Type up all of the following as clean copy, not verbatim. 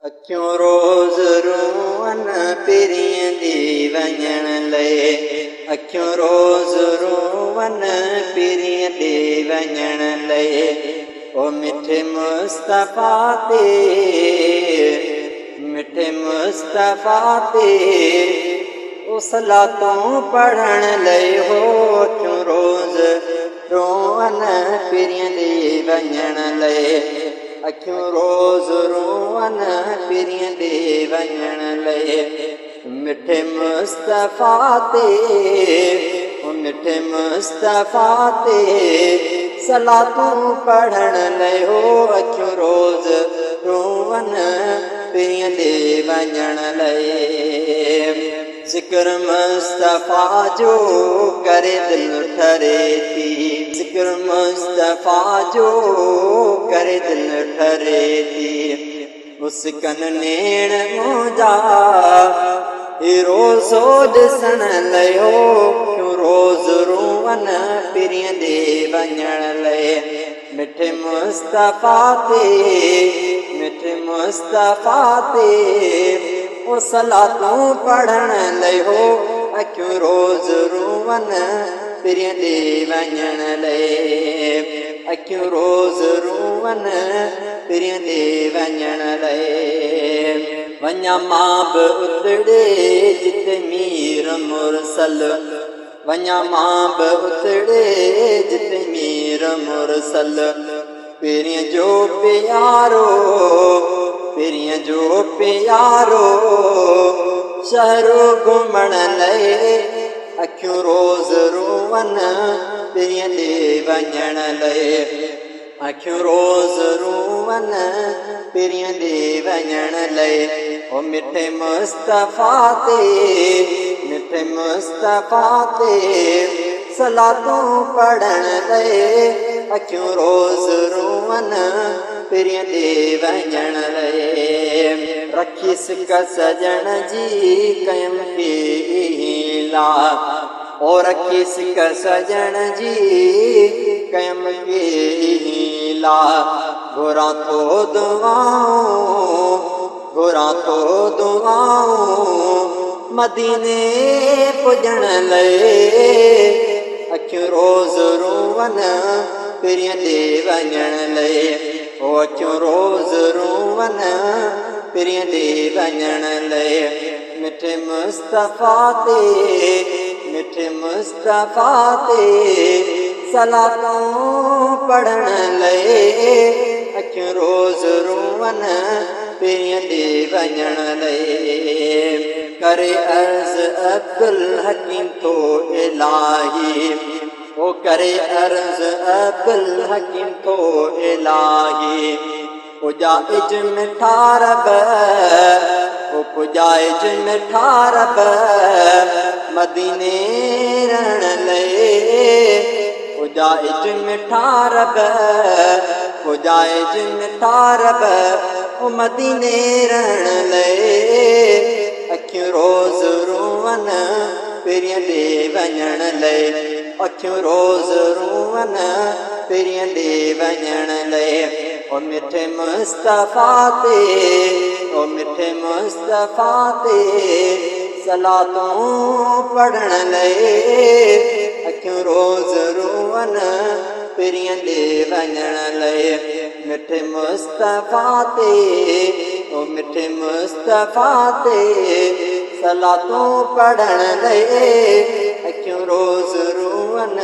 अखियूं रोज़ रोअन पिरियं दी वञण लए अखियूं रोज़ रोअन पिरियं दी वञण लए ओ मिठे मुस्तफ़ा ते मिठे मुस्तफ़ा ते ओ सलातूं पढ़ण लए हो अखियूं रोज़ रोअन पिरियं दी वञण लए अखियूं रोज़ रोअन पिरियं दी वञण लए मिठे मुस्तफ़ा ते मिठे मुस्तफ़ा ते सलातूं पढ़ण लए हो अखियूं रोज़ रोअन पिरियं दी वञण लए ज़िक्र मुस्तफ़ा जो करे दिल ठरे थी ज़िक्र मुस्तफ़ा जो करे दिल ठरे थी मुस्कन नेण मुंहिंजा रोज़ो ॾिसण लयो क्यों रोज़ रोअन पिरियं दी वञण लए मिठे मुस्तफ़ा ते मिठे मुस्तफ़ा ते ओ सलातूं पढ़ण लयो अखियूं रोज़ रोअन पिरियं दी वञण लए अखियूं रोज़ रोअन पिरियं दी वञण लए वञा मां बि उतड़े जिते मीर मुरसल वञा मां बि उतड़े जिते मीर मुरसल पिरियं जो प्यारो पिरियं जो प्यारो शहरो घुमण लए अखियूं रोज़ रोअन पिरियं दी वञण लए अखियूं रोज़ रोअन पिरियं दी वञण लए ओ मिठे मुस्तफ़ा ते मिठे मुस्तफ़ा ते सलातूं पढ़ण लए अखियूं रोज़ रोअन पिरियं दी वञण लए रखी सिक सजण जी कयम कीला ओ रखी सिक सजण जी कयम कीला घुरां थो दुआऊं मदीने पुॼण लए अखियूं रोज़ रोअन पिरियं दी वञण लए ओ अखियूं रोज़ रोअन पिरियं दी वञण लए मिठे मुस्तफ़ा ते मिठे मुस्तफ़ा ते सलातूं पढ़ण लए अखियूं रोज़ रोअन पिरियं दी वञण लए करे अर्ज़ अब्दुल हकीम तो इलाही ओ करे अर्ज़ अब्दुल हकीम तो इलाही पुजाइज मिठा रब ओ पुजाइज मिठा रब मदीने रहण लए पुजाइज मिठा रब पुजाइज मिठा रब ओ मदीने रहण लए अखियूं रोज़ रोअन पिरियं दी वञण लए अखियूं रोज़ रोअन पिरियं दी वञण लए ओ मिठे मुस्तफ़ा ते ओ मिठे मुस्तफ़ा ते सलातूं पढ़ण लए अखियूं रोज़ रोअन पिरियं दी वञण लए मिठे मुस्तफ़ा ते ओ मिठे मुस्तफ़ा ते सलातूं पढ़ण लए अखियूं रोज़ रोअन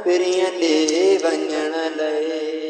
पिरियं दी वञण लए।